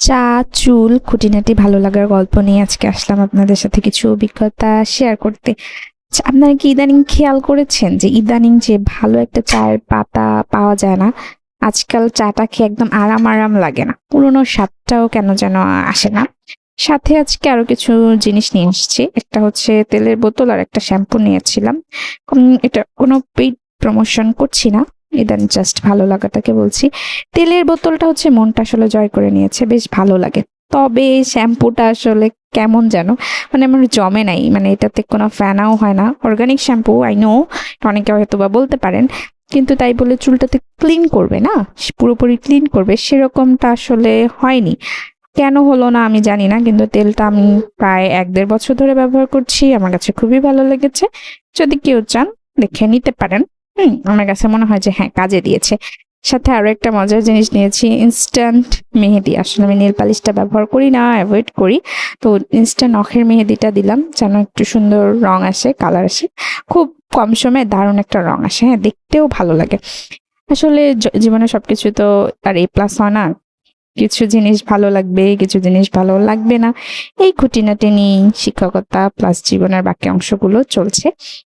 চা, চুল, খুঁটিনাটি ভালো লাগার গল্প নিয়ে আজকে আসলাম আপনাদের সাথে কিছু অভিজ্ঞতা শেয়ার করতে। আচ্ছা, আপনারা কি ইদানিং খেয়াল করেছেন যে ইদানিং যে ভালো একটা চায়ের পাতা পাওয়া যায় না? আজকাল চাটা খেয়ে একদম আরাম আরাম লাগে না, পুরোনো স্বাদটাও কেন যেন আসে না। সাথে আজকে আরো কিছু জিনিস নিয়ে আসছি, একটা হচ্ছে তেলের বোতল আর একটা শ্যাম্পু নিয়েছিলাম। এটা কোনো পেইড প্রমোশন করছি না, ইদানিং জাস্ট ভালো লাগাটাকে বলছি। তেলের বোতলটা হচ্ছে মনটা আসলে জয় করে নিয়েছে, বেশ ভালো লাগে। তবে শ্যাম্পুটা আসলে কেমন যেন, মানে আমার জমে নাই, মানে এটাতে কোনো ফেনাও হয় না। অর্গানিক শ্যাম্পু, আই নো, অনেকে হয়তো বা বলতে পারেন, কিন্তু তাই বলে চুলটাতে ক্লিন করবে না, পুরোপুরি ক্লিন করবে সেরকমটা আসলে হয়নি। কেন হলো না আমি জানি না, কিন্তু তেলটা আমি প্রায় ১-১.৫ বছর ধরে ব্যবহার করছি, আমার কাছে খুবই ভালো লেগেছে। যদি কেউ চান দেখে নিতে পারেন। আমার কাছে মনে হয় যে হ্যাঁ, কাজে দিয়েছে। সাথে আরো একটা মজার জিনিস নিয়েছি, ইনস্ট্যান্ট মেহেদি। আসলে আমি নেল পালিশটা ব্যবহার করি না, অ্যাভয়েড করি। তো ইনস্ট্যান্ট নখের মেহেদিটা দিলাম যেন একটু সুন্দর রং আসে, কালার আসে। খুব কম সময়ে দারুণ একটা রং আসে, হ্যাঁ, দেখতেও ভালো লাগে। আসলে জীবনে সবকিছু তো আর এ প্লাস হয় না। কিছু জিনিস ভালো লাগবে, কিছু জিনিস ভালো লাগবে না। এই খুঁটিনাটি নিয়েই শিক্ষকতা প্লাস জীবনের বাকি অংশগুলো চলছে।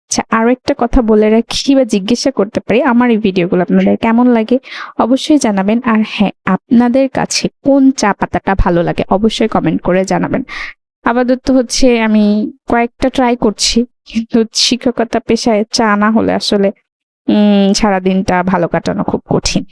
আচ্ছা, আরো একটা কথা বলে রাখি বা জিজ্ঞাসা করতে পারি, আমার এই ভিডিওগুলো আপনাদের কেমন লাগে অবশ্যই জানাবেন। আর হ্যাঁ, আপনাদের কাছে কোন চা পাতাটা ভালো লাগে অবশ্যই কমেন্ট করে জানাবেন। আপাতত হচ্ছে আমি কয়েকটা ট্রাই করছি, কিন্তু শিক্ষকতা পেশায় চা না হলে আসলে সারাদিনটা ভালো কাটানো খুব কঠিন।